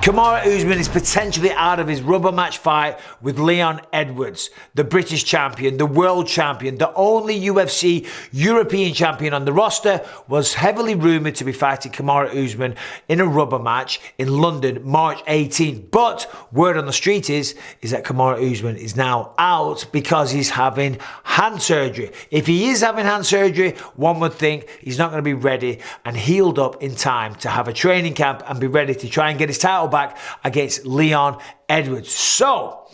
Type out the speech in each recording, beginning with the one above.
Kamaru Usman is potentially out of his rubber match fight with Leon Edwards, the British champion, the world champion, the only UFC European champion on the roster, was heavily rumoured to be fighting Kamaru Usman in a rubber match in London, March 18th. But word on the street is that Kamaru Usman is now out because he's having hand surgery. If he is having hand surgery, one would think he's not going to be ready and healed up in time to have a training camp and be ready to try and get his title back against Leon Edwards. So,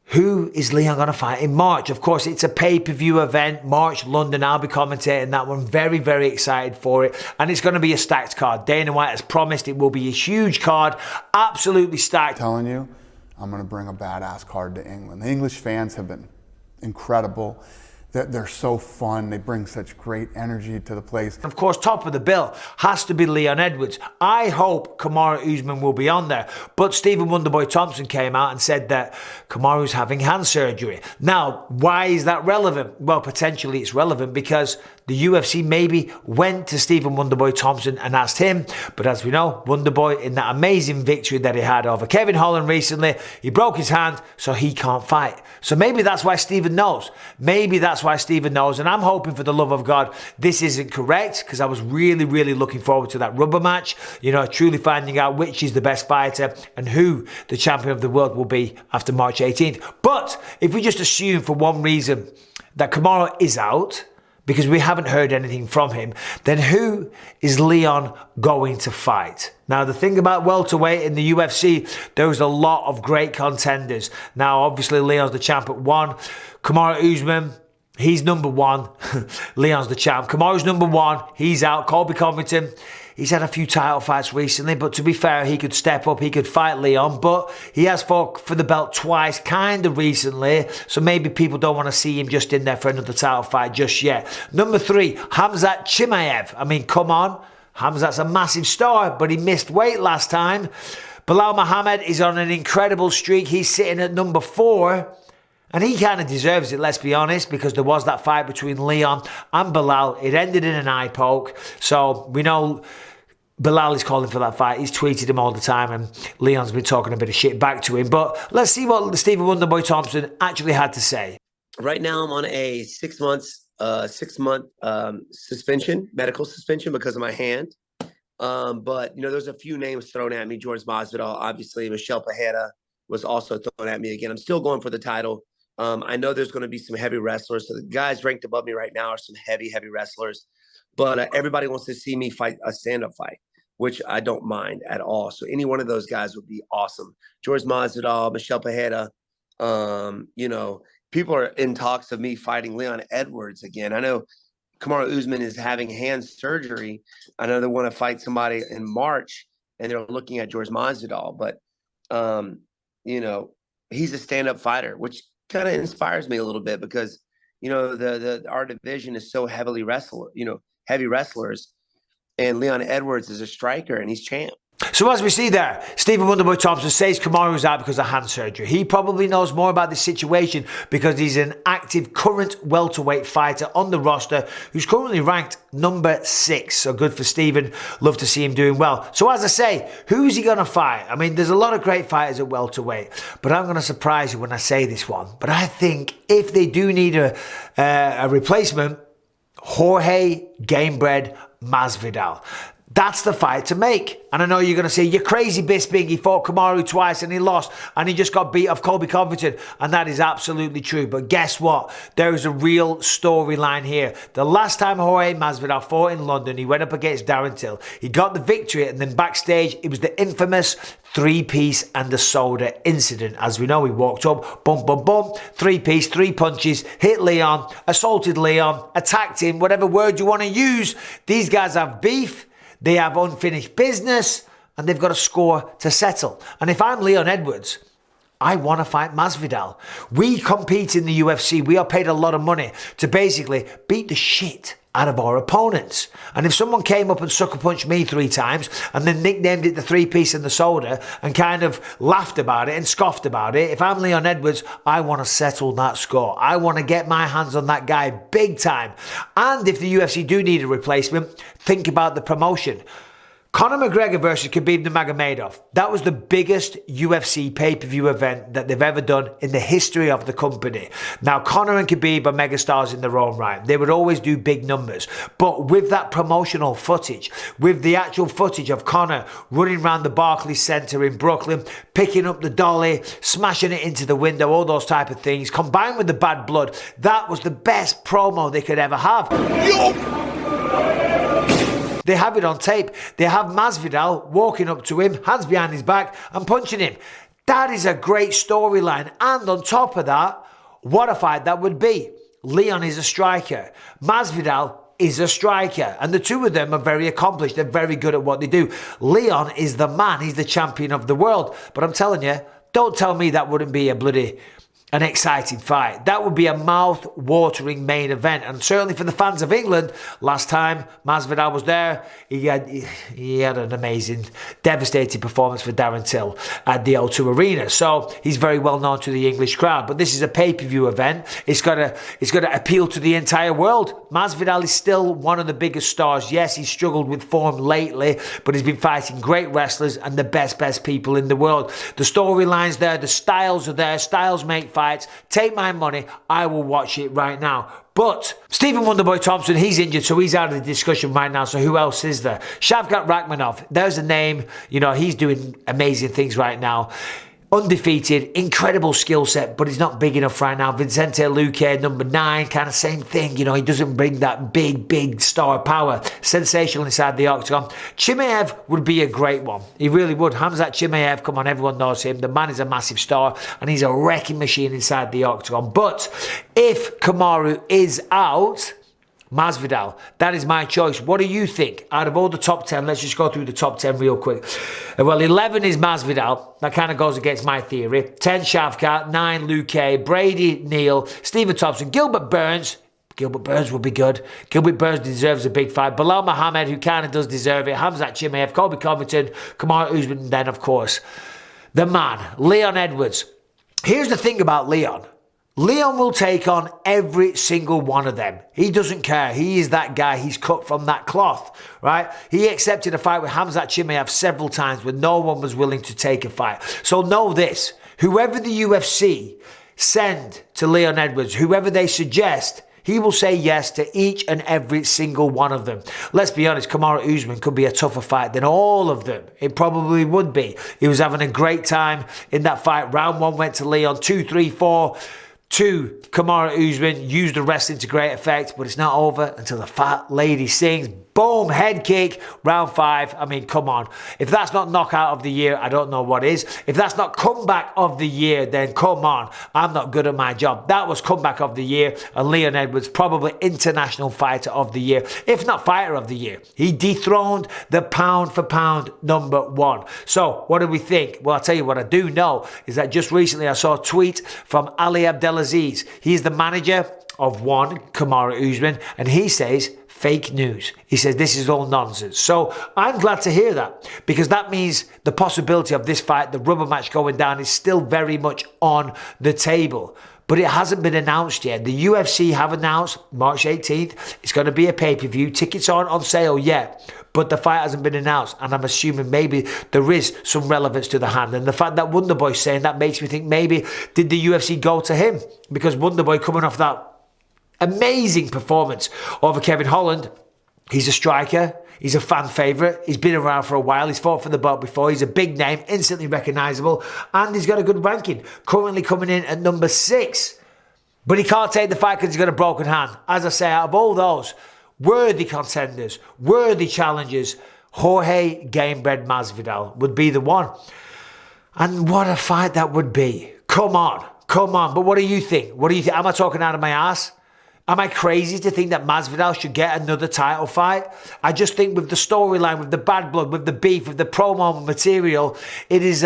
who is Leon going to fight in March? Of course, it's a pay-per-view event, March, London. I'll be commentating that one. Very, very excited for it. And it's going to be a stacked card. Dana White has promised it will be a huge card. Absolutely stacked. I'm telling you, I'm going to bring a badass card to England. The English fans have been incredible. They're so fun. They bring such great energy to the place. Of course, top of the bill has to be Leon Edwards. I hope Kamaru Usman will be on there. But Stephen Wonderboy Thompson came out and said that Kamaru's having hand surgery. Now, why is that relevant? Well, potentially it's relevant because the UFC maybe went to Stephen Wonderboy Thompson and asked him. But as we know, Wonderboy, in that amazing victory that he had over Kevin Holland recently, he broke his hand, so he can't fight. So maybe that's why Stephen knows. Maybe that's why Stephen knows. And I'm hoping, for the love of God, this isn't correct, because I was really, really looking forward to that rubber match. You know, truly finding out which is the best fighter and who the champion of the world will be after March 18th. But if we just assume for one reason that Kamaru is out, because we haven't heard anything from him, then who is Leon going to fight? Now, the thing about welterweight in the UFC, there's a lot of great contenders. Now, obviously, Leon's the champ at 1. Kamaru Usman, he's number 1. Leon's the champ. Kamaru's number 1. He's out. Colby Covington, he's had a few title fights recently, but to be fair, he could step up, he could fight Leon, but he has fought for the belt twice, kind of recently, so maybe people don't want to see him just in there for another title fight just yet. Number 3, Khamazt Chimaev. I mean, come on. Khamzat's a massive star, but he missed weight last time. Belal Muhammad is on an incredible streak. He's sitting at number 4. And he kind of deserves it, let's be honest, because there was that fight between Leon and Belal. It ended in an eye poke. So we know Belal is calling for that fight. He's tweeted him all the time, and Leon's been talking a bit of shit back to him. But let's see what Stephen Wonderboy Thompson actually had to say. Right now, I'm on a 6 month suspension, medical suspension, because of my hand. But, you know, there's a few names thrown at me. Jorge Masvidal, obviously. Michelle Pajeda was also thrown at me again. I'm still going for the title. I know there's going to be some heavy wrestlers. So the guys ranked above me right now are some heavy wrestlers. But everybody wants to see me fight a stand-up fight, which I don't mind at all. So any one of those guys would be awesome. Jorge Masvidal, Michelle Pajeda. You know, people are in talks of me fighting Leon Edwards again. I know Kamaru Usman is having hand surgery. I know they want to fight somebody in March, and they're looking at Jorge Masvidal. But, you know, he's a stand-up fighter, which kind of inspires me a little bit because, you know, our division is so heavy wrestlers, and Leon Edwards is a striker and he's champ. So as we see there, Stephen Wonderboy Thompson says Kamaru's out because of hand surgery. He probably knows more about this situation because he's an active current welterweight fighter on the roster who's currently ranked number 6. So good for Stephen. Love to see him doing well. So as I say, who's he going to fight? I mean, there's a lot of great fighters at welterweight, but I'm going to surprise you when I say this one. But I think if they do need a replacement, Jorge Gamebred Masvidal. That's the fight to make. And I know you're going to say, you're crazy, Bisping. He fought Kamaru twice and he lost. And he just got beat off Colby Covington. And that is absolutely true. But guess what? There is a real storyline here. The last time Jorge Masvidal fought in London, he went up against Darren Till. He got the victory. And then backstage, it was the infamous 3-piece and the soda incident. As we know, he walked up, bump, bump, bump, 3-piece, 3 punches, hit Leon, assaulted Leon, attacked him, whatever word you want to use. These guys have beef. They have unfinished business, and they've got a score to settle. And if I'm Leon Edwards, I want to fight Masvidal. We compete in the UFC. We are paid a lot of money to basically beat the shit out of our opponents. And if someone came up and sucker punched me 3 times and then nicknamed it the 3-piece and the soda and kind of laughed about it and scoffed about it, if I'm Leon Edwards, I want to settle that score. I want to get my hands on that guy big time. And if the UFC do need a replacement, think about the promotion. Conor McGregor versus Khabib Nurmagomedov. That was the biggest UFC pay-per-view event that they've ever done in the history of the company. Now, Conor and Khabib are megastars in their own right. They would always do big numbers. But with that promotional footage, with the actual footage of Conor running around the Barclays Center in Brooklyn, picking up the dolly, smashing it into the window, all those type of things, combined with the bad blood, that was the best promo they could ever have. They have it on tape. They have Masvidal walking up to him, hands behind his back, and punching him. That is a great storyline. And on top of that, what a fight that would be. Leon is a striker. Masvidal is a striker. And the two of them are very accomplished. They're very good at what they do. Leon is the man. He's the champion of the world. But I'm telling you, don't tell me that wouldn't be an exciting fight. That would be a mouth-watering main event. And certainly for the fans of England, last time Masvidal was there, he had an amazing, devastating performance for Darren Till at the O2 Arena. So he's very well known to the English crowd. But this is a pay-per-view event. It's got to appeal to the entire world. Masvidal is still one of the biggest stars. Yes, he's struggled with form lately, but he's been fighting great wrestlers and the best people in the world. The storyline's there. The styles are there. Styles make fights. Take my money, I will watch it right now. But Stephen Wonderboy Thompson, he's injured, so he's out of the discussion right now. So who else is there? Shavkat Rakhmonov, there's a name. You know, he's doing amazing things right now. Undefeated, incredible skill set, but he's not big enough right now. Vicente Luque, number 9, kind of same thing. You know, he doesn't bring that big star power. Sensational inside the octagon. Chimaev would be a great one. He really would. Khamazt Chimaev, come on, everyone knows him. The man is a massive star, and he's a wrecking machine inside the octagon. But if Kamaru is out, Masvidal, that is my choice. What do you think? Out of all the top 10, let's just go through the top 10 real quick. Well, 11 is Masvidal. That kind of goes against my theory. 10, Shavkat. 9, Luque. Brady, Neal. Stephen Thompson. Gilbert Burns. Gilbert Burns would be good. Gilbert Burns deserves a big fight. Bilal Muhammad, who kind of does deserve it. Khamzat Chimaev. Colby Covington. Kamaru Usman. And then, of course, the man, Leon Edwards. Here's the thing about Leon. Leon will take on every single one of them. He doesn't care. He is that guy. He's cut from that cloth, right? He accepted a fight with Khamzat Chimaev several times when no one was willing to take a fight. So know this. Whoever the UFC send to Leon Edwards, whoever they suggest, he will say yes to each and every single one of them. Let's be honest, Kamaru Usman could be a tougher fight than all of them. It probably would be. He was having a great time in that fight. Round 1 went to Leon. 2, 3, 4... 2, Kamaru Usman used the wrestling to great effect, but it's not over until the fat lady sings. Boom, head kick, round 5. I mean, come on. If that's not knockout of the year, I don't know what is. If that's not comeback of the year, then come on. I'm not good at my job. That was comeback of the year, and Leon Edwards probably international fighter of the year, if not fighter of the year. He dethroned the pound for pound number 1. So what do we think? Well, I'll tell you what I do know is that just recently I saw a tweet from Ali Abdelaziz. He's the manager of one, Kamaru Usman, and he says fake news. He says this is all nonsense. So I'm glad to hear that, because that means the possibility of this fight, the rubber match going down, is still very much on the table. But it hasn't been announced yet. The UFC have announced March 18th. It's going to be a pay-per-view. Tickets aren't on sale yet, but the fight hasn't been announced. And I'm assuming maybe there is some relevance to the hand. And the fact that Wonderboy's saying that makes me think maybe did the UFC go to him? Because Wonderboy coming off that amazing performance over Kevin Holland. He's a striker. He's a fan favourite. He's been around for a while. He's fought for the belt before. He's a big name, instantly recognisable. And he's got a good ranking. Currently coming in at number 6. But he can't take the fight because he's got a broken hand. As I say, out of all those worthy contenders, worthy challengers, Jorge Gamebred Masvidal would be the one. And what a fight that would be. Come on. But what do you think? Am I talking out of my ass? Am I crazy to think that Masvidal should get another title fight? I just think with the storyline, with the bad blood, with the beef, with the promo material, it is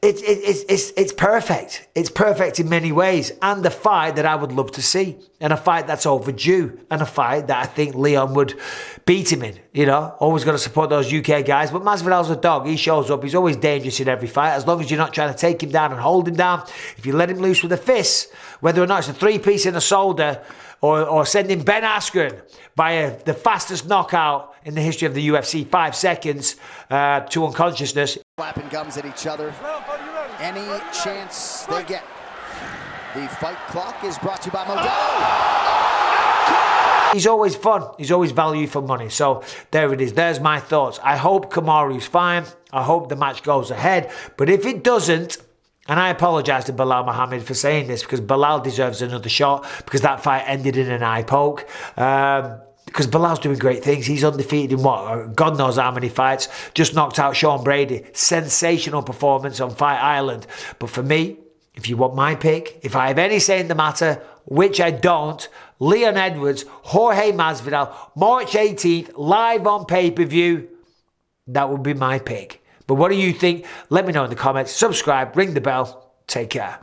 it's perfect. It's perfect in many ways. And a fight that I would love to see. And a fight that's overdue. And a fight that I think Leon would beat him in. You know, always got to support those UK guys. But Masvidal's a dog. He shows up. He's always dangerous in every fight. As long as you're not trying to take him down and hold him down. If you let him loose with a fist, whether or not it's a 3-piece in the shoulder or sending Ben Askren by the fastest knockout in the history of the UFC. 5 seconds to unconsciousness. Slapping gums at each other. Any chance they get. The fight clock is brought to you by Modelo. He's always fun. He's always value for money. So there it is. There's my thoughts. I hope Kamaru's fine. I hope the match goes ahead. But if it doesn't, and I apologise to Belal Muhammad for saying this, because Belal deserves another shot, because that fight ended in an eye poke. Because Bilal's doing great things. He's undefeated in what? God knows how many fights. Just knocked out Sean Brady. Sensational performance on Fight Island. But for me, if you want my pick, if I have any say in the matter, which I don't, Leon Edwards, Jorge Masvidal, March 18th, live on pay-per-view, that would be my pick. But what do you think? Let me know in the comments. Subscribe, ring the bell. Take care.